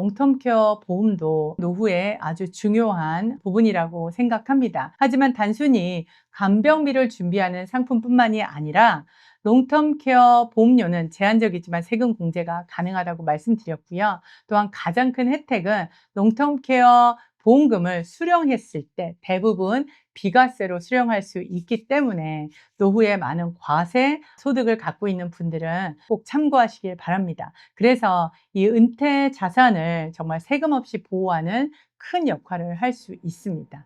롱텀 케어 보험도 노후에 아주 중요한 부분이라고 생각합니다. 하지만 단순히 간병비를 준비하는 상품뿐만이 아니라 롱텀 케어 보험료는 제한적이지만 세금 공제가 가능하다고 말씀드렸고요. 또한 가장 큰 혜택은 롱텀 케어 보험금을 수령했을 때 대부분 비과세로 수령할 수 있기 때문에 노후에 많은 과세 소득을 갖고 있는 분들은 꼭 참고하시길 바랍니다. 그래서 이 은퇴 자산을 정말 세금 없이 보호하는 큰 역할을 할 수 있습니다.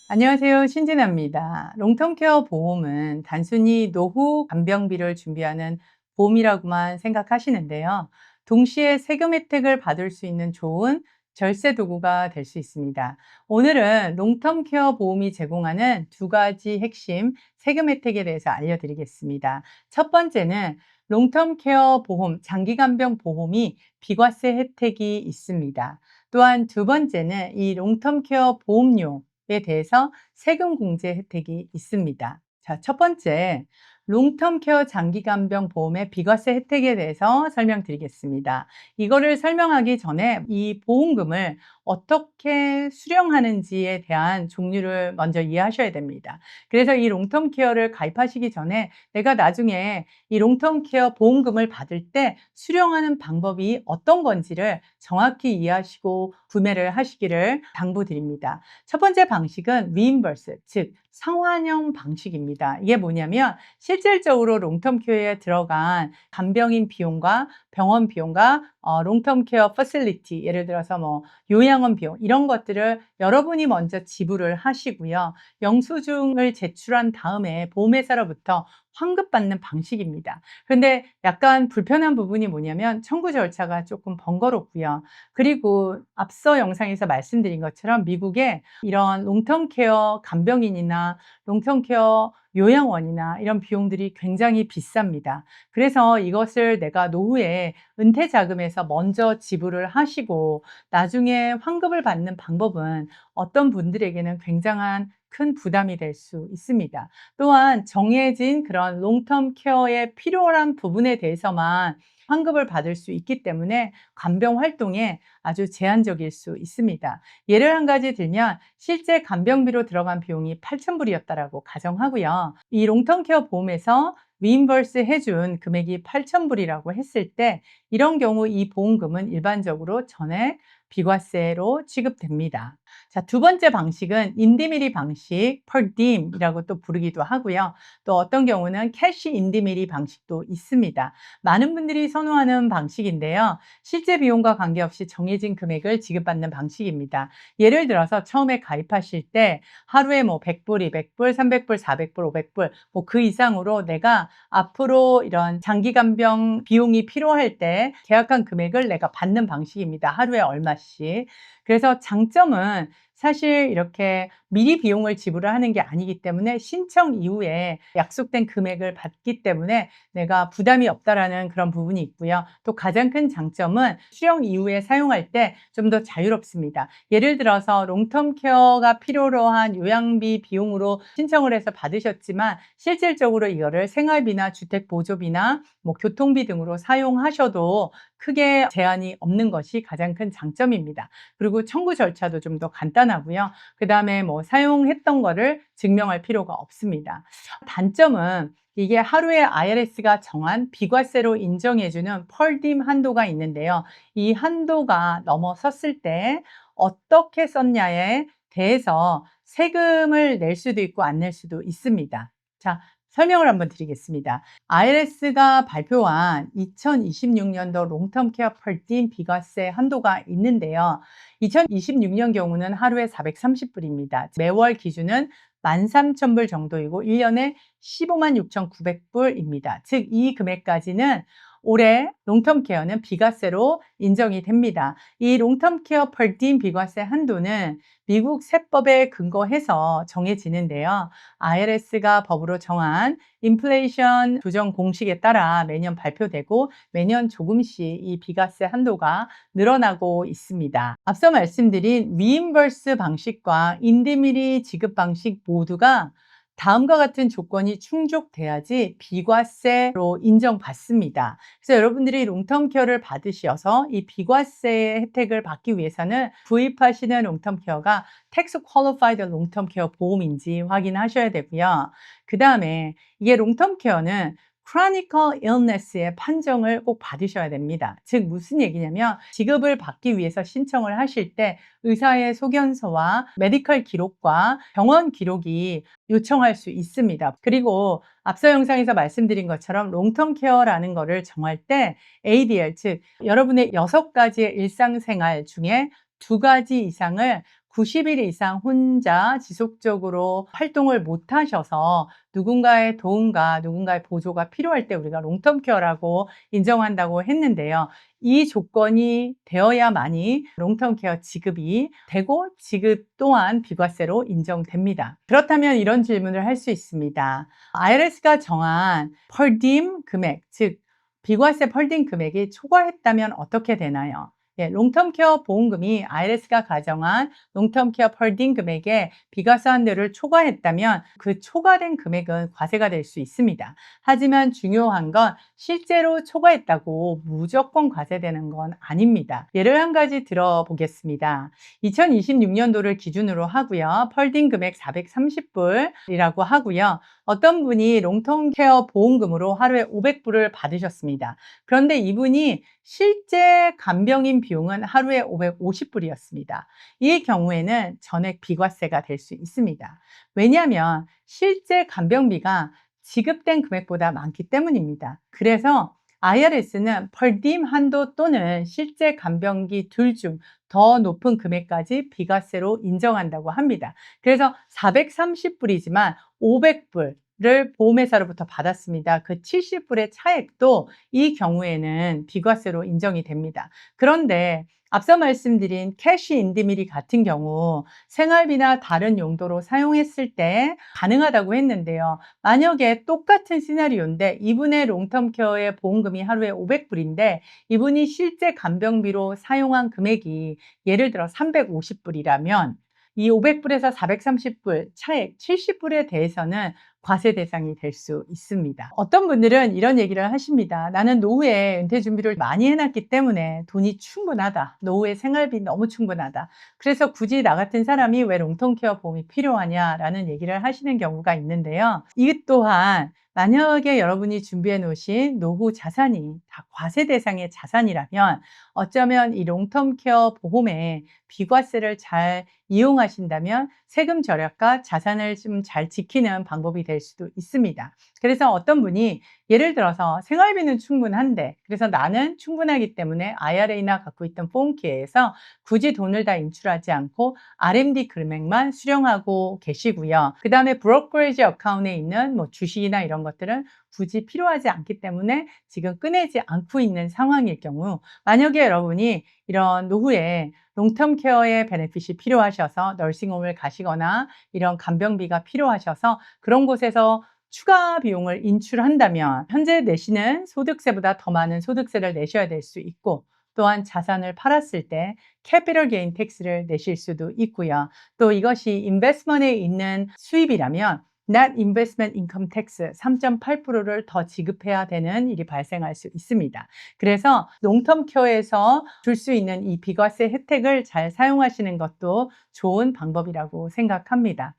안녕하세요. 신진아입니다. 롱텀 케어 보험은 단순히 노후 간병비를 준비하는 보험이라고만 생각하시는데요. 동시에 세금 혜택을 받을 수 있는 좋은 절세 도구가 될 수 있습니다. 오늘은 롱텀 케어 보험이 제공하는 두 가지 핵심 세금 혜택에 대해서 알려드리겠습니다. 첫 번째는 롱텀 케어 보험, 장기 간병 보험이 비과세 혜택이 있습니다. 또한 두 번째는 이 롱텀 케어 보험료 에 대해서 세금 공제 혜택이 있습니다. 자, 첫 번째, 롱텀 케어 장기 간병 보험의 비과세 혜택에 대해서 설명드리겠습니다. 이거를 설명하기 전에 이 보험금을 어떻게 수령하는지에 대한 종류를 먼저 이해하셔야 됩니다. 그래서 이 롱텀 케어를 가입하시기 전에 내가 나중에 이 롱텀 케어 보험금을 받을 때 수령하는 방법이 어떤 건지를 정확히 이해하시고 구매를 하시기를 당부드립니다. 첫 번째 방식은 reimburse, 즉 상환형 방식입니다. 이게 뭐냐면 실질적으로 롱텀 케어에 들어간 간병인 비용과 병원 비용과 롱텀 케어 퍼실리티, 예를 들어서 뭐 요양원 비용 이런 것들을 여러분이 먼저 지불을 하시고요. 영수증을 제출한 다음에 보험회사로부터 환급받는 방식입니다. 그런데 약간 불편한 부분이 뭐냐면 청구 절차가 조금 번거롭고요. 그리고 앞서 영상에서 말씀드린 것처럼 미국에 이런 롱텀 케어 간병인이나 롱텀 케어 요양원이나 이런 비용들이 굉장히 비쌉니다. 그래서 이것을 내가 노후에 은퇴 자금에서 먼저 지불을 하시고 나중에 환급을 받는 방법은 어떤 분들에게는 굉장한 큰 부담이 될 수 있습니다. 또한 정해진 그런 롱텀 케어에 필요한 부분에 대해서만 환급을 받을 수 있기 때문에 간병 활동에 아주 제한적일 수 있습니다. 예를 한 가지 들면 실제 간병비로 들어간 비용이 8,000불이었다라고 가정하고요. 이 롱텀 케어 보험에서 리임버스 해준 금액이 8,000불이라고 했을 때 이런 경우 이 보험금은 일반적으로 전액 비과세로 취급됩니다. 자, 두 번째 방식은 인디미리 방식, per diem이라고 또 부르기도 하고요. 또 어떤 경우는 캐시 인디미리 방식도 있습니다. 많은 분들이 선호하는 방식인데요. 실제 비용과 관계없이 정해진 금액을 지급받는 방식입니다. 예를 들어서 처음에 가입하실 때 하루에 뭐 100불, 200불, 300불, 400불, 500불 뭐 그 이상으로 내가 앞으로 이런 장기 간병 비용이 필요할 때 계약한 금액을 내가 받는 방식입니다. 하루에 얼마씩. 그래서 장점은 사실 이렇게 미리 비용을 지불을 하는 게 아니기 때문에 신청 이후에 약속된 금액을 받기 때문에 내가 부담이 없다라는 그런 부분이 있고요. 또 가장 큰 장점은 수령 이후에 사용할 때 좀 더 자유롭습니다. 예를 들어서 롱텀 케어가 필요로 한 요양비 비용으로 신청을 해서 받으셨지만 실질적으로 이거를 생활비나 주택보조비나 뭐 교통비 등으로 사용하셔도 크게 제한이 없는 것이 가장 큰 장점입니다. 그리고 청구 절차도 좀 더 간단하고요. 그 다음에 뭐 사용했던 거를 증명할 필요가 없습니다. 단점은 이게 하루에 IRS가 정한 비과세로 인정해주는 펄딤 한도가 있는데요. 이 한도가 넘어섰을 때 어떻게 썼냐에 대해서 세금을 낼 수도 있고 안 낼 수도 있습니다. 자, 설명을 한번 드리겠습니다. IRS가 발표한 2026년도 롱텀 케어 펄딤 비과세 한도가 있는데요. 2026년 경우는 하루에 430불입니다. 매월 기준은 13,000불 정도이고 1년에 156,900불입니다. 즉 이 금액까지는 올해 롱텀 케어는 비과세로 인정이 됩니다. 이 롱텀 케어 펄딤 비과세 한도는 미국 세법에 근거해서 정해지는데요. IRS가 법으로 정한 인플레이션 조정 공식에 따라 매년 발표되고 매년 조금씩 이 비과세 한도가 늘어나고 있습니다. 앞서 말씀드린 리임버스 방식과 인디미리 지급 방식 모두가 다음과 같은 조건이 충족돼야지 비과세로 인정받습니다. 그래서 여러분들이 롱텀 케어를 받으셔서 이 비과세 혜택을 받기 위해서는 구입하시는 롱텀 케어가 텍스 퀄리파이드 롱텀 케어 보험인지 확인하셔야 되고요. 그 다음에 이게 롱텀 케어는 크로니컬 illness의 판정을 꼭 받으셔야 됩니다. 즉 무슨 얘기냐면 지급을 받기 위해서 신청을 하실 때 의사의 소견서와 메디컬 기록과 병원 기록이 요청할 수 있습니다. 그리고 앞서 영상에서 말씀드린 것처럼 롱텀 케어라는 거를 정할 때 ADL, 즉 여러분의 6가지의 일상생활 중에 2가지 이상을 90일 이상 혼자 지속적으로 활동을 못 하셔서 누군가의 도움과 누군가의 보조가 필요할 때 우리가 롱텀 케어라고 인정한다고 했는데요. 이 조건이 되어야만이 롱텀 케어 지급이 되고 지급 또한 비과세로 인정됩니다. 그렇다면 이런 질문을 할 수 있습니다. IRS가 정한 per diem 금액, 즉 비과세 per diem 금액이 초과했다면 어떻게 되나요? 예, 롱텀 케어 보험금이 IRS가 가정한 롱텀 케어 per diem 금액의 비과세한도를 초과했다면 그 초과된 금액은 과세가 될 수 있습니다. 하지만 중요한 건 실제로 초과했다고 무조건 과세되는 건 아닙니다. 예를 한 가지 들어보겠습니다. 2026년도를 기준으로 하고요. per diem 금액 430불이라고 하고요. 어떤 분이 롱텀 케어 보험금으로 하루에 500불을 받으셨습니다. 그런데 이분이 실제 간병인 비용은 하루에 550불이었습니다. 이 경우에는 전액 비과세가 될 수 있습니다. 왜냐하면 실제 간병비가 지급된 금액보다 많기 때문입니다. 그래서 IRS는 per diem 한도 또는 실제 간병기 둘 중 더 높은 금액까지 비과세로 인정한다고 합니다. 그래서 430불이지만 500불을 보험회사로부터 받았습니다. 그 70불의 차액도 이 경우에는 비과세로 인정이 됩니다. 그런데 앞서 말씀드린 캐시 인디미리 같은 경우 생활비나 다른 용도로 사용했을 때 가능하다고 했는데요. 만약에 똑같은 시나리오인데 이분의 롱텀 케어의 보험금이 하루에 500불인데 이분이 실제 간병비로 사용한 금액이 예를 들어 350불이라면 이 500불에서 430불 차액 70불에 대해서는 과세 대상이 될 수 있습니다. 어떤 분들은 이런 얘기를 하십니다. 나는 노후에 은퇴 준비를 많이 해놨기 때문에 돈이 충분하다. 노후에 생활비 너무 충분하다. 그래서 굳이 나 같은 사람이 왜 롱텀 케어 보험이 필요하냐라는 얘기를 하시는 경우가 있는데요. 이 또한 만약에 여러분이 준비해 놓으신 노후 자산이 다 과세 대상의 자산이라면 어쩌면 이 롱텀 케어 보험의 비과세를 잘 이용하신다면 세금 절약과 자산을 좀 잘 지키는 방법이 될 수도 있습니다. 그래서 어떤 분이 예를 들어서 생활비는 충분한데 그래서 나는 충분하기 때문에 IRA나 갖고 있던 401k에서 굳이 돈을 다 인출하지 않고 RMD 금액만 수령하고 계시고요. 그 다음에 브로커리지 어카운트에 있는 뭐 주식이나 이런 것들은 굳이 필요하지 않기 때문에 지금 꺼내지 않고 있는 상황일 경우 만약에 여러분이 이런 노후에 롱텀 케어의 베네핏이 필요하셔서 널싱홈을 가시거나 이런 간병비가 필요하셔서 그런 곳에서 추가 비용을 인출한다면 현재 내시는 소득세보다 더 많은 소득세를 내셔야 될 수 있고 또한 자산을 팔았을 때 캐피털 게인 텍스를 내실 수도 있고요. 또 이것이 인베스트먼트에 있는 수입이라면 Net Investment Income Tax 3.8%를 더 지급해야 되는 일이 발생할 수 있습니다. 그래서 롱텀 케어에서 줄 수 있는 이 비과세 혜택을 잘 사용하시는 것도 좋은 방법이라고 생각합니다.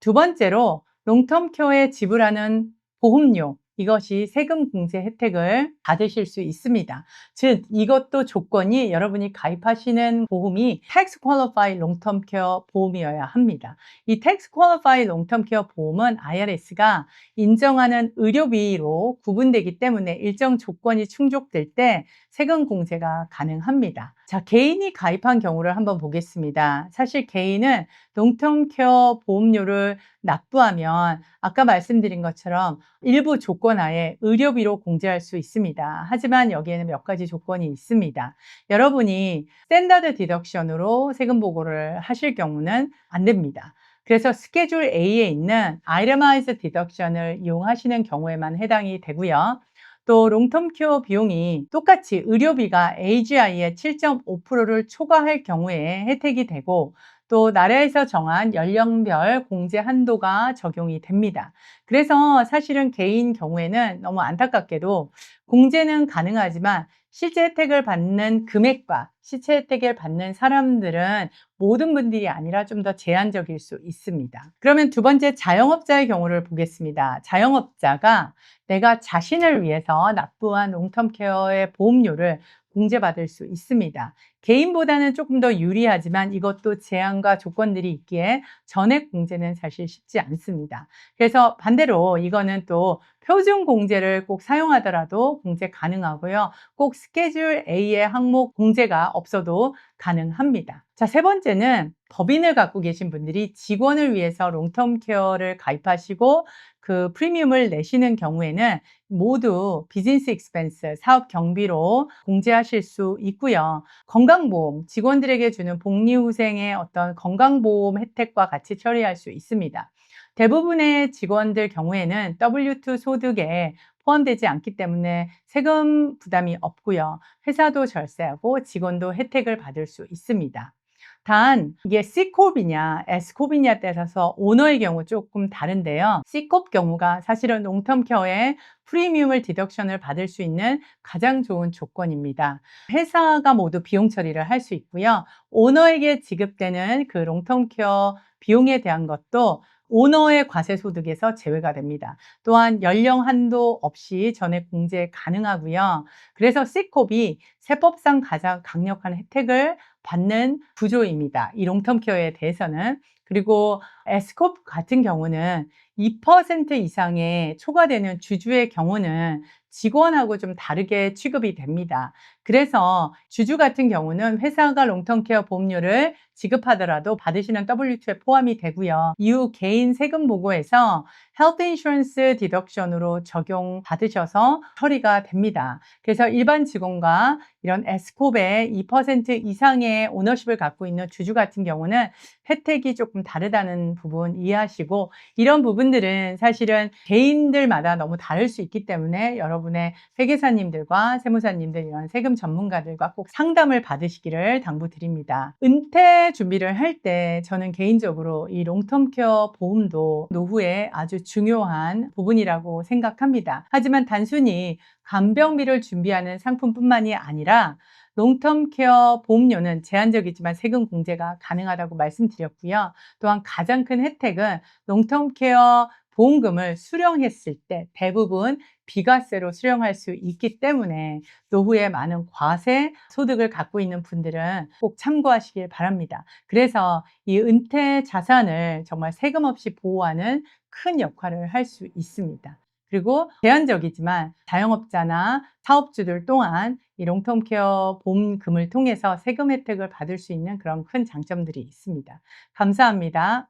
두 번째로 롱텀 케어에 지불하는 보험료 이것이 세금 공제 혜택을 받으실 수 있습니다. 즉 이것도 조건이 여러분이 가입하시는 보험이 Tax Qualified Long-Term Care 보험이어야 합니다. 이 Tax Qualified Long-Term Care 보험은 IRS가 인정하는 의료비로 구분되기 때문에 일정 조건이 충족될 때 세금 공제가 가능합니다. 자, 개인이 가입한 경우를 한번 보겠습니다. 사실 개인은 롱텀 케어 보험료를 납부하면 아까 말씀드린 것처럼 일부 조건 하에 의료비로 공제할 수 있습니다. 하지만 여기에는 몇 가지 조건이 있습니다. 여러분이 스탠다드 디덕션으로 세금 보고를 하실 경우는 안 됩니다. 그래서 스케줄 A에 있는 아이템아이즈 디덕션을 이용하시는 경우에만 해당이 되고요. 또 롱텀 케어 비용이 똑같이 의료비가 AGI의 7.5%를 초과할 경우에 혜택이 되고 또 나라에서 정한 연령별 공제 한도가 적용이 됩니다. 그래서 사실은 개인 경우에는 너무 안타깝게도 공제는 가능하지만 실제 혜택을 받는 금액과 실제 혜택을 받는 사람들은 모든 분들이 아니라 좀 더 제한적일 수 있습니다. 그러면 두 번째 자영업자의 경우를 보겠습니다. 자영업자가 내가 자신을 위해서 납부한 롱텀 케어의 보험료를 공제받을 수 있습니다. 개인보다는 조금 더 유리하지만 이것도 제한과 조건들이 있기에 전액 공제는 사실 쉽지 않습니다. 그래서 반대로 이거는 또 표준 공제를 꼭 사용하더라도 공제 가능하고요. 꼭 스케줄 A의 항목 공제가 없어도 가능합니다. 자, 세 번째는 법인을 갖고 계신 분들이 직원을 위해서 롱텀 케어를 가입하시고 그 프리미엄을 내시는 경우에는 모두 비즈니스 익스펜스, 사업 경비로 공제하실 수 있고요. 건강보험, 직원들에게 주는 복리후생의 어떤 건강보험 혜택과 같이 처리할 수 있습니다. 대부분의 직원들 경우에는 W2 소득에 포함되지 않기 때문에 세금 부담이 없고요. 회사도 절세하고 직원도 혜택을 받을 수 있습니다. 단 이게 Ccorp이냐 Scorp이냐에 따라서 오너의 경우 조금 다른데요. Ccorp 경우가 사실은 롱텀 케어에 프리미엄을 디덕션을 받을 수 있는 가장 좋은 조건입니다. 회사가 모두 비용 처리를 할 수 있고요. 오너에게 지급되는 그 롱텀 케어 비용에 대한 것도 오너의 과세소득에서 제외가 됩니다. 또한 연령 한도 없이 전액 공제 가능하고요. 그래서 Ccorp이 세법상 가장 강력한 혜택을 받는 구조입니다. 이 롱텀 케어에 대해서는. 그리고 Scorp 같은 경우는 2% 이상의 초과되는 주주의 경우는 직원하고 좀 다르게 취급이 됩니다. 그래서 주주 같은 경우는 회사가 롱텀 케어 보험료를 지급하더라도 받으시는 W2에 포함이 되고요. 이후 개인 세금 보고에서 헬스 인슈런스 디덕션으로 적용받으셔서 처리가 됩니다. 그래서 일반 직원과 이런 Scorp의 2% 이상의 오너십을 갖고 있는 주주 같은 경우는 혜택이 조금 다르다는 부분 이해하시고, 이런 부분들은 사실은 개인들마다 너무 다를 수 있기 때문에 여러분의 회계사님들과 세무사님들, 이런 세금 전문가들과 꼭 상담을 받으시기를 당부드립니다. 은퇴 준비를 할 때 저는 개인적으로 이 롱텀 케어 보험도 노후에 아주 중요한 부분이라고 생각합니다. 하지만 단순히 간병비를 준비하는 상품뿐만이 아니라 롱텀 케어 보험료는 제한적이지만 세금 공제가 가능하다고 말씀드렸고요. 또한 가장 큰 혜택은 롱텀 케어 보험금을 수령했을 때 대부분 비과세로 수령할 수 있기 때문에 노후에 많은 과세 소득을 갖고 있는 분들은 꼭 참고하시길 바랍니다. 그래서 이 은퇴 자산을 정말 세금 없이 보호하는 큰 역할을 할 수 있습니다. 그리고 제한적이지만 자영업자나 사업주들 또한 이 롱텀 케어 보험금을 통해서 세금 혜택을 받을 수 있는 그런 큰 장점들이 있습니다. 감사합니다.